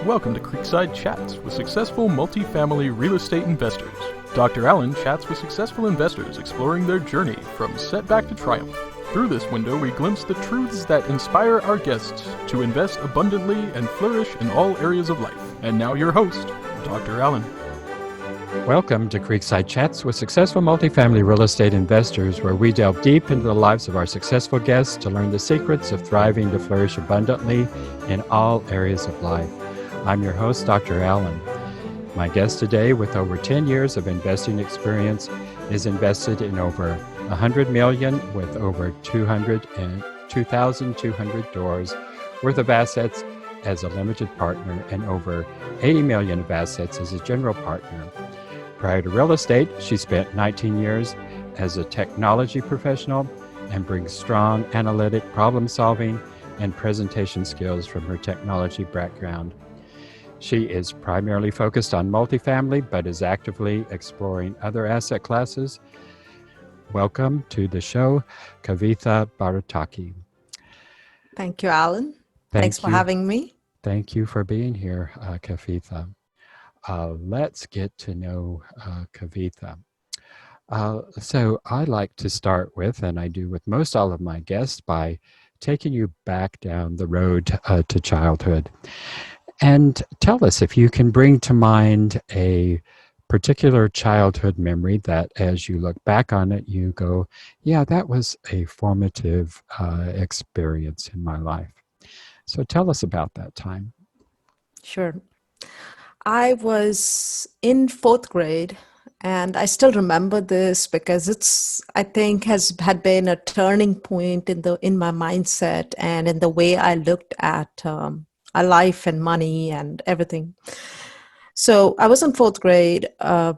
Welcome to Creekside Chats with successful multifamily real estate investors. Dr. Allen chats with successful investors exploring their journey from setback to triumph. Through this window, we glimpse the truths that inspire our guests to invest abundantly and flourish in all areas of life. And now your host, Dr. Allen. Welcome to Creekside Chats with successful multifamily real estate investors, where we delve deep into the lives of our successful guests to learn the secrets of thriving to flourish abundantly in all areas of life. I'm your host, Dr. Allen. My guest today, with over 10 years of investing experience, is invested in over $100 million with over 2,200 doors worth of assets as a limited partner and over 80 million of assets as a general partner. Prior to real estate, she spent 19 years as a technology professional and brings strong analytic problem solving and presentation skills from her technology background. She is primarily focused on multifamily, but is actively exploring other asset classes. Welcome to the show, Kavitha Baratakke. Thank you, Alan. Thanks for having me. Thank you for being here, Kavitha. Let's get to know Kavitha. So I like to start with, and I do with most all of my guests, by taking you back down the road to childhood. And tell us if you can bring to mind a particular childhood memory that as you look back on it, you go, yeah, that was a formative experience in my life. So tell us about that time. Sure. I was in fourth grade, and I still remember this because I think had been a turning point in my mindset and in the way I looked at life and money and everything. So I was in fourth grade, and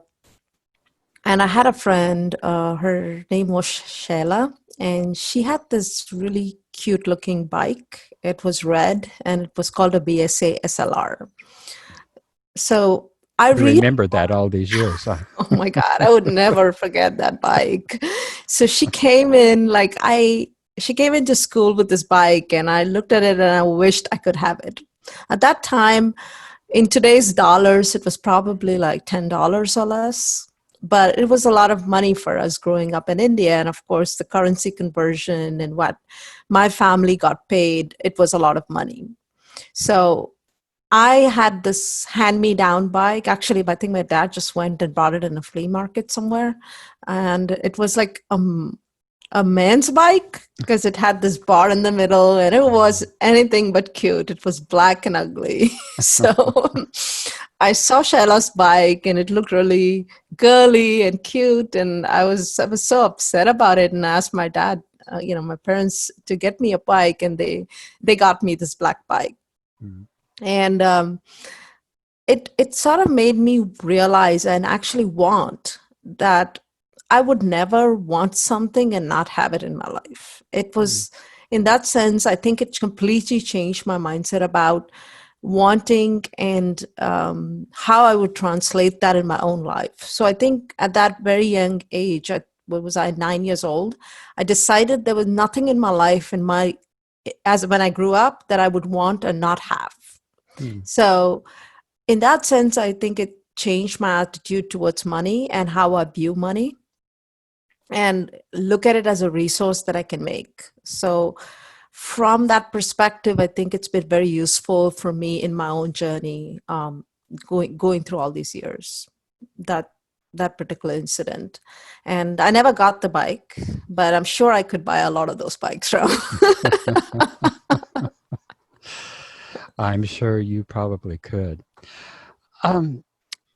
I had a friend. Her name was Shayla, and she had this really cute-looking bike. It was red, and it was called a BSA SLR. So I remember that all these years. Huh? Oh my God, I would never forget that bike. So she came in she came into school with this bike, and I looked at it and I wished I could have it. At that time, in today's dollars, it was probably like $10 or less, but it was a lot of money for us growing up in India. And of course, the currency conversion and what my family got paid, it was a lot of money. So I had this hand-me-down bike. Actually, I think my dad just went and bought it in a flea market somewhere. And it was like a man's bike because it had this bar in the middle, and it was anything but cute. It was black and ugly. So I saw Shaila's bike, and it looked really girly and cute. And I was so upset about it, and I asked my dad, my parents, to get me a bike, and they got me this black bike. Mm-hmm. And it sort of made me realize and actually want that I would never want something and not have it in my life. It was, in that sense, I think it completely changed my mindset about wanting and how I would translate that in my own life. So I think at that very young age, what was I, 9 years old, I decided there was nothing in my life as when I grew up that I would want and not have. So in that sense, I think it changed my attitude towards money and how I view money and look at it as a resource that I can make. So from that perspective, I think it's been very useful for me in my own journey, going through all these years, that particular incident. And I never got the bike, but I'm sure I could buy a lot of those bikes from. I'm sure you probably could.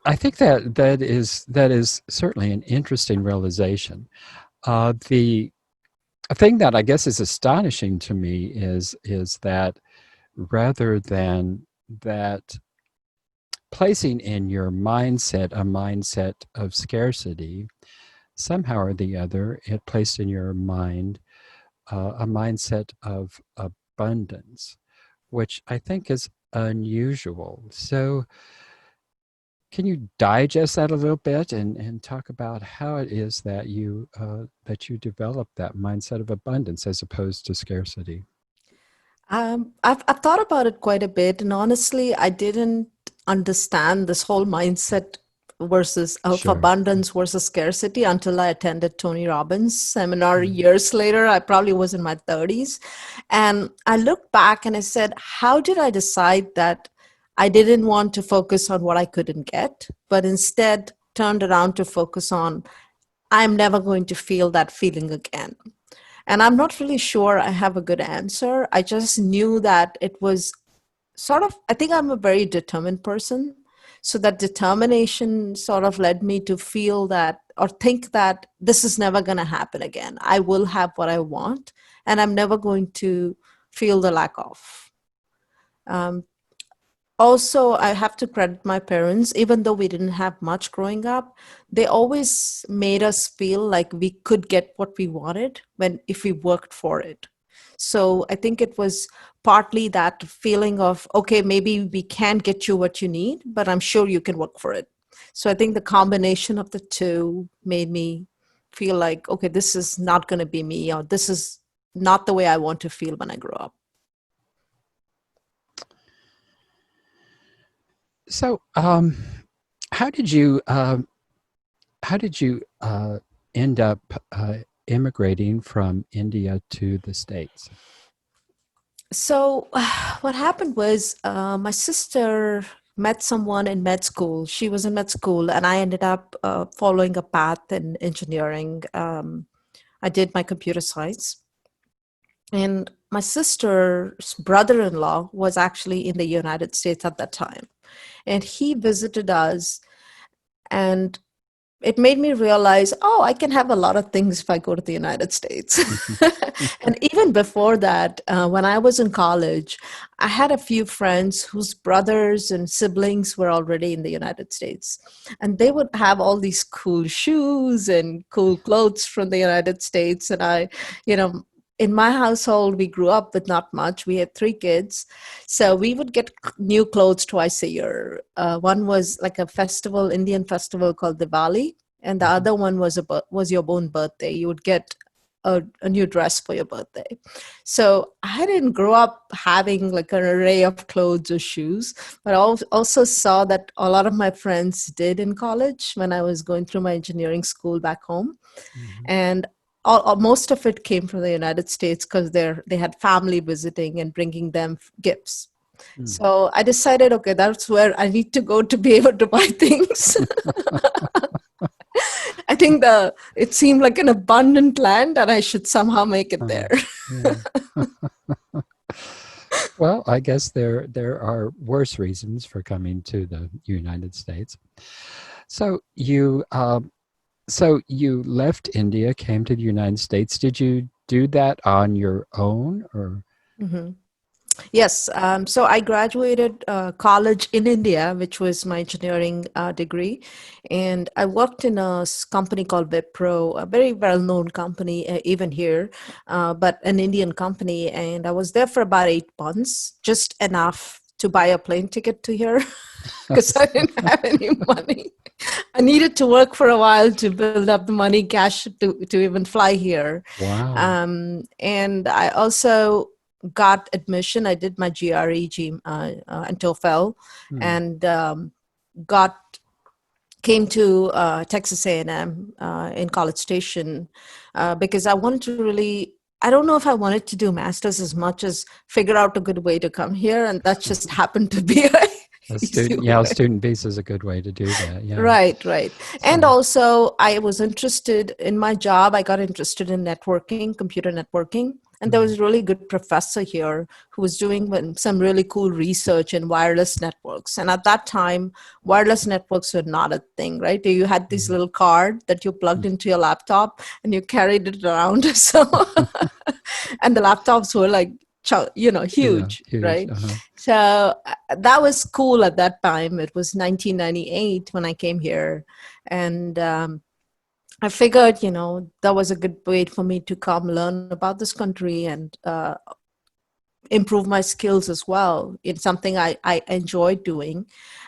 I think that is certainly an interesting realization. The thing that I guess is astonishing to me is that rather than that placing in your mindset a mindset of scarcity, somehow or the other, it placed in your mind a mindset of abundance, which I think is unusual. So can you digest that a little bit and talk about how it is that you develop that mindset of abundance as opposed to scarcity? I've thought about it quite a bit, and honestly, I didn't understand this whole mindset versus of Sure. abundance versus scarcity until I attended Tony Robbins' seminar Mm. years later. I probably was in my 30s, and I looked back and I said, "How did I decide that I didn't want to focus on what I couldn't get, but instead turned around to focus on I'm never going to feel that feeling again?" And I'm not really sure I have a good answer. I just knew that it was sort of, I think I'm a very determined person. So that determination sort of led me to feel that or think that this is never going to happen again. I will have what I want, and I'm never going to feel the lack of. Um, Also, I have to credit my parents. Even though we didn't have much growing up, they always made us feel like we could get what we wanted when if we worked for it. So I think it was partly that feeling of, okay, maybe we can't get you what you need, but I'm sure you can work for it. So I think the combination of the two made me feel like, okay, this is not going to be me, or this is not the way I want to feel when I grow up. So, how did you how did you end up immigrating from India to the States? So, what happened was my sister met someone in med school. She was in med school, and I ended up following a path in engineering. I did my computer science. And my sister's brother in law was actually in the United States at that time. And he visited us, and it made me realize, oh, I can have a lot of things if I go to the United States. And even before that, when I was in college, I had a few friends whose brothers and siblings were already in the United States. And they would have all these cool shoes and cool clothes from the United States. And you know, in my household, we grew up with not much. We had three kids. So we would get new clothes twice a year. One was like a festival, Indian festival called Diwali, and the Mhm. other one was your own birthday. You would get a new dress for your birthday. So I didn't grow up having like an array of clothes or shoes, but I also saw that a lot of my friends did in college when I was going through my engineering school back home. Mhm. And most of it came from the United States because they had family visiting and bringing them gifts. Mm. So I decided, okay, that's where I need to go to be able to buy things. I think it seemed like an abundant land, and I should somehow make it Uh, there. yeah. Well, I guess there are worse reasons for coming to the United States. So you left India, came to the United States. Did you do that on your own, or? Mhm. Yes. So I graduated college in India, which was my engineering degree. And I worked in a company called Wipro, a very well known company, even here, but an Indian company. And I was there for about 8 months, just enough to buy a plane ticket to here because I didn't have any money. I needed to work for a while to build up the money, cash to even fly here. Wow. And I also got admission. I did my GRE and TOEFL, Hmm. and got came to Texas A&M in College Station because I wanted to really. I don't know if I wanted to do masters as much as figure out a good way to come here, and that just happened to be a A easy student, yeah, a way. student visa is a good way to do that. Yeah. Right, right. And So. also, I was interested in my job. I got interested in networking, computer networking. And there Hmm. was a really good professor here who was doing some really cool research in wireless networks. And at that time, wireless networks were not a thing, right? You had this Hmm. little card that you plugged into your laptop and you carried it around. So, and the laptops were like, Yeah, huge, huge. right? Uh-huh. So that was cool at that time. It was 1998 when I came here. And I figured, that was a good way for me to come learn about this country and improve my skills as well. It's something I enjoyed doing.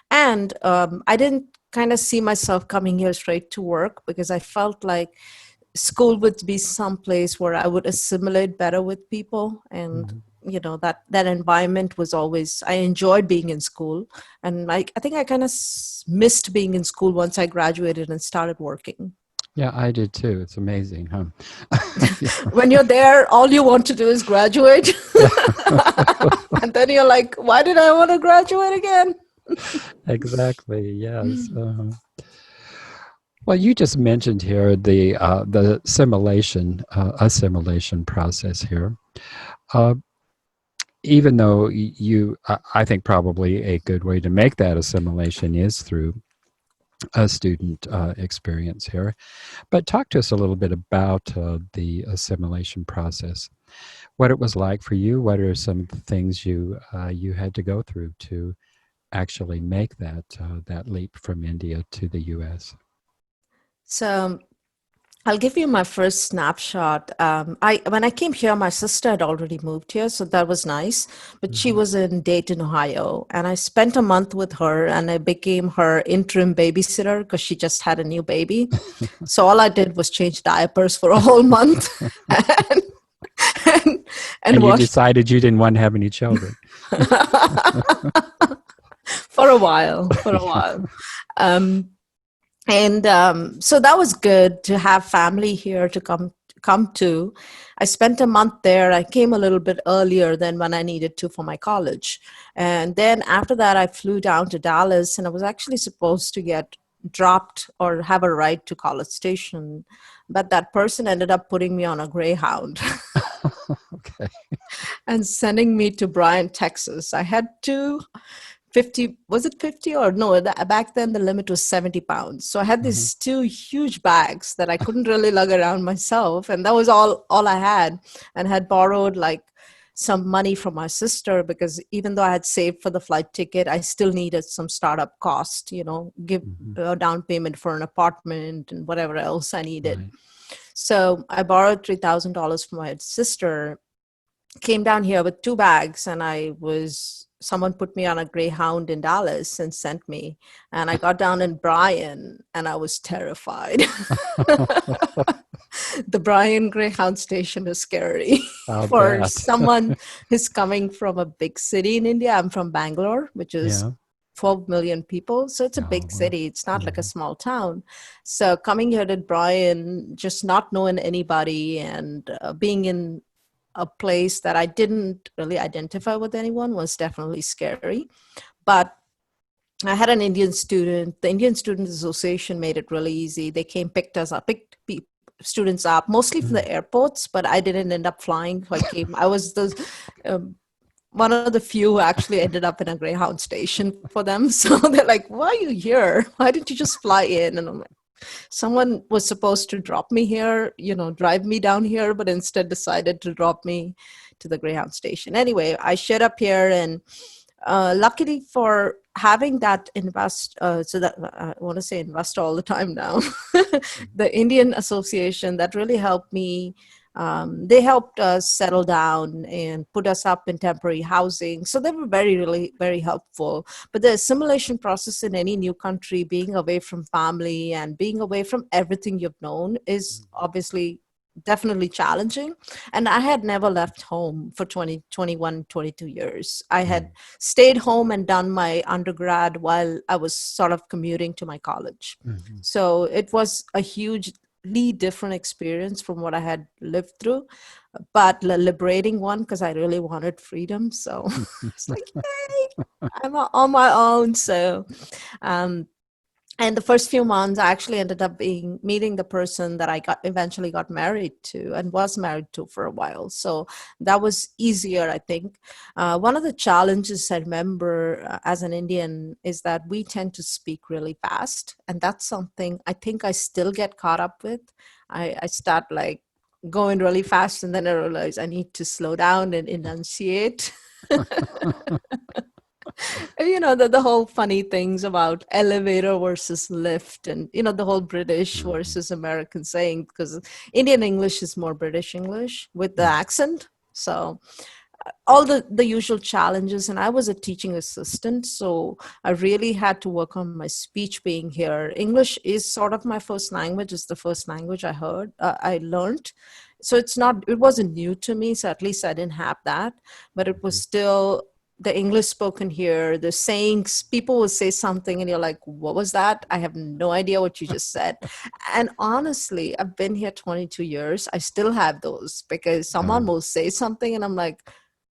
And I didn't kind of see myself coming here straight to work because I felt like school would be some place where I would assimilate better with people and Hmm. that environment was always, I enjoyed being in school. And I think I kind of missed being in school once I graduated and started working. Yeah, I did too. It's amazing, huh? Yeah. When you're there, all you want to do is graduate. And then you're like, why did I want to graduate again? Exactly. Yes. Well, you just mentioned here the assimilation process here. Uh, Even though I think probably a good way to make that assimilation is through a student experience here. But talk to us a little bit about the assimilation process. What it was like for you. What are some of the things you had to go through to actually make that leap from India to the U.S.? So I'll give you my first snapshot. When I came here, my sister had already moved here, so that was nice. But she Mm-hmm. was in Dayton, Ohio, and I spent a month with her, and I became her interim babysitter because she just had a new baby. So all I did was change diapers for a whole month, and and, and And you wash decided you didn't want to have any children. for a while. For a Yeah. while. Um, and so that was good to have family here to come to. I spent a month there. I came a little bit earlier than when I needed to for my college, and then after that I flew down to Dallas, and I was actually supposed to get dropped or have a ride to College Station, but that person ended up putting me on a Greyhound Okay. and sending me to Bryan, Texas. I had to 50, was it 50 or no, back then the limit was 70 pounds. So I had Mm-hmm. these two huge bags that I couldn't really lug around myself, and that was all I had, and had borrowed like some money from my sister, because even though I had saved for the flight ticket, I still needed some startup cost, give Mm-hmm. a down payment for an apartment and whatever else I needed. Right. So I borrowed $3,000 from my sister, came down here with two bags, and someone put me on a Greyhound in Dallas and sent me, and I got down in Bryan, and I was terrified. The Bryan Greyhound station is scary I'll for bet. someone who's coming from a big city in India. I'm from Bangalore, which is Yeah. 12 million people. So it's a Oh, big well. city. It's not like a Mm-hmm. small town. So coming here to Bryan, just not knowing anybody, and being in a place that I didn't really identify with anyone was definitely scary. But I had an Indian student. The Indian Student Association made it really easy. They came, picked students up, mostly from Mm. the airports, but I didn't end up flying. So I was um, one of the few who actually ended up in a Greyhound station for them. So they're like, why are you here? Why didn't you just fly in? And I'm like, someone was supposed to drop me here, drive me down here, but instead decided to drop me to the Greyhound station. Anyway, I showed up here, and luckily for having that so that I want to say invest all the time now, the Indian Association that really helped me. They helped us settle down and put us up in temporary housing. So they were really, very helpful. But the assimilation process in any new country, being away from family and being away from everything you've known, is obviously definitely challenging. And I had never left home for 20, 21, 22 years. I had stayed home and done my undergrad while I was sort of commuting to my college. Mm-hmm. So it was a hugely different experience from what I had lived through, but a liberating one, because I really wanted freedom. So it's like, yay, I'm on my own. So um, and the first few months, I actually ended up meeting the person that I eventually got married to and was married to for a while. So that was easier, I think. One of the challenges I remember as an Indian is that we tend to speak really fast, and that's something I think I still get caught up with. I start like going really fast, and then I realize I need to slow down and enunciate. The whole funny things about elevator versus lift, and the whole British Mm-hmm. versus American saying, because Indian English is more British English with the Mm. accent. So all the usual challenges. And I was a teaching assistant, so I really had to work on my speech being here. English is sort of my first language. It's the first language I learned. So it wasn't new to me. So at least I didn't have that, but it was still the English spoken here, the sayings. People will say something and you're like, what was that? I have no idea what you just said. And honestly, I've been here 22 years. I still have those because someone will say something and I'm like,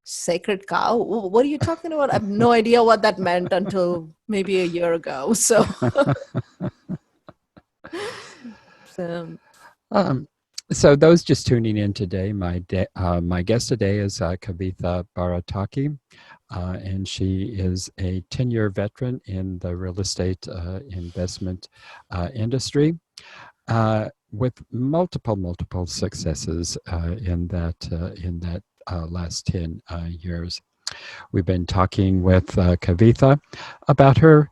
sacred cow, what are you talking about? I have no idea what that meant until maybe a year ago. So Um, so those just tuning in today, my guest today is Kavitha Baratakke, and she is a 10-year veteran in the real estate investment industry, with multiple successes in that last 10 years. We've been talking with Kavitha about her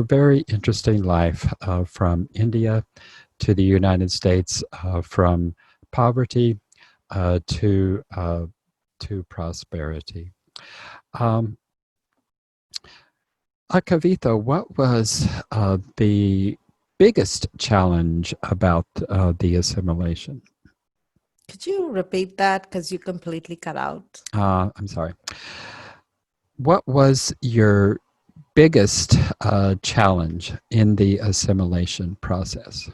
very interesting life from India to the United States, from poverty to prosperity. Kavitha, what was the biggest challenge about the assimilation? could you repeat that? Because you completely cut out. I'm sorry. What was your biggest challenge in the assimilation process?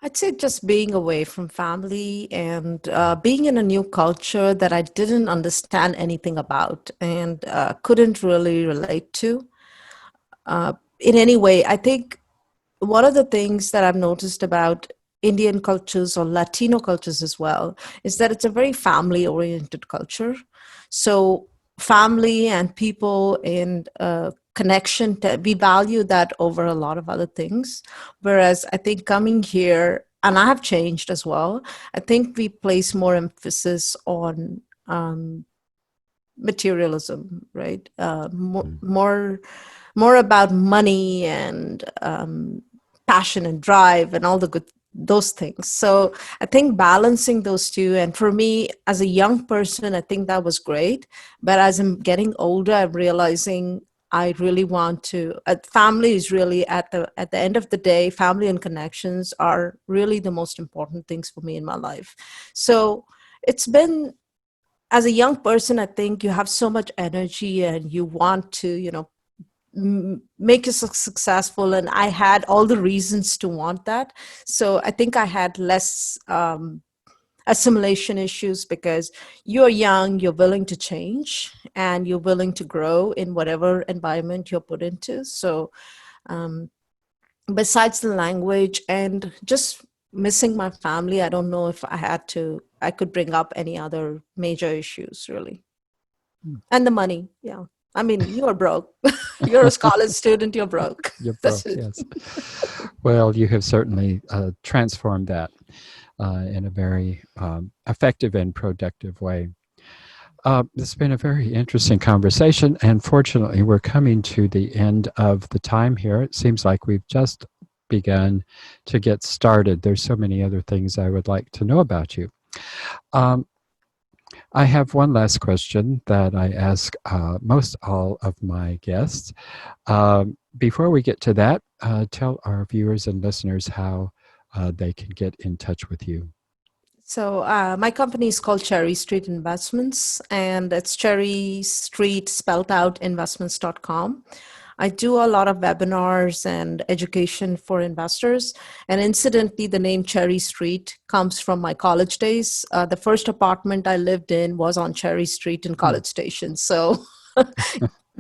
I'd say just being away from family and being in a new culture that I didn't understand anything about and couldn't really relate to in any way. I think one of the things that I've noticed about Indian cultures or Latino cultures as well is that it's a very family oriented culture. So, family and people and connection, we value that over a lot of other things. Whereas I think coming here, and I have changed as well, I think we place more emphasis on materialism, right? More about money and passion and drive and all the good those things. So I think balancing those two, and for me as a young person, I think that was great. But as I'm getting older, I'm realizing I really want to. Family is really at the end of the day. Family and connections are really the most important things for me in my life. So it's been, as a young person, I think you have so much energy and you want to, make yourself successful. And I had all the reasons to want that. So I think I had less assimilation issues because you're young, you're willing to change, and you're willing to grow in whatever environment you're put into. So besides the language and just missing my family, I don't know if I could bring up any other major issues really. And the money, yeah. I mean, you are broke. You're a college student, you're broke. You're That's broke, it. yes. Well, you have certainly transformed that in a very effective and productive way. It's been a very interesting conversation, and fortunately, we're coming to the end of the time here. It seems like we've just begun to get started. There's so many other things I would like to know about you. I have one last question that I ask most all of my guests. Before we get to that, tell our viewers and listeners how they can get in touch with you. So my company is called Cherry Street Investments, and it's Cherry Street spelled out investments.com. I do a lot of webinars and education for investors. And incidentally, the name Cherry Street comes from my college days. The first apartment I lived in was on Cherry Street in College Station. So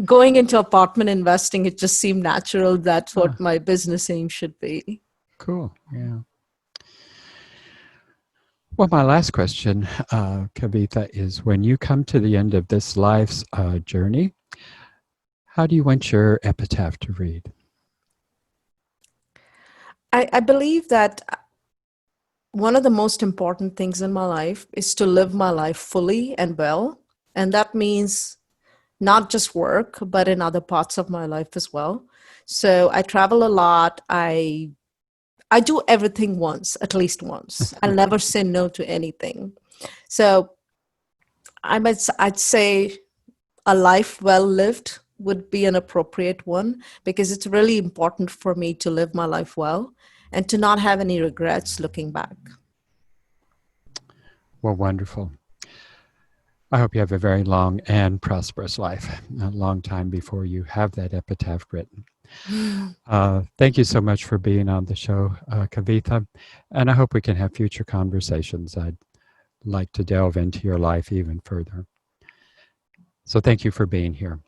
going into apartment investing, it just seemed natural. That's what my business aim should be. Cool. Yeah. Well, my last question, Kavitha, is when you come to the end of this life's journey, how do you want your epitaph to read? I believe that one of the most important things in my life is to live my life fully and well. And that means not just work, but in other parts of my life as well. So I travel a lot. I do everything once, at least once. I'll never say no to anything. So I'd say a life well lived would be an appropriate one, because it's really important for me to live my life well and to not have any regrets looking back. Well, wonderful. I hope you have a very long and prosperous life, a long time before you have that epitaph written. Thank you so much for being on the show, Kavitha, and I hope we can have future conversations. I'd like to delve into your life even further. So thank you for being here.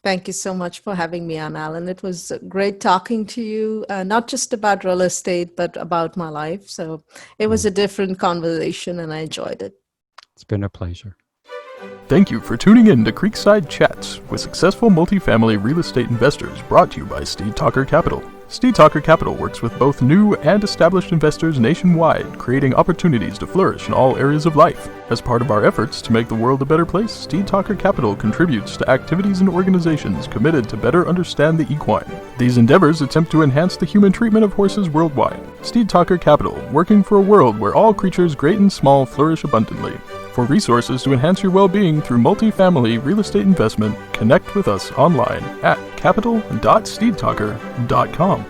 Thank you so much for having me on, Alan. It was great talking to you, not just about real estate, but about my life. So it was a different conversation, and I enjoyed it. It's been a pleasure. Thank you for tuning in to Creekside Chats with successful multifamily real estate investors, brought to you by Steed Talker Capital. Steed Talker Capital works with both new and established investors nationwide, creating opportunities to flourish in all areas of life. As part of our efforts to make the world a better place, Steed Talker Capital contributes to activities and organizations committed to better understand the equine. These endeavors attempt to enhance the human treatment of horses worldwide. Steed Talker Capital, working for a world where all creatures great and small flourish abundantly. For resources to enhance your well-being through multifamily real estate investment, connect with us online at capital.steedtalker.com.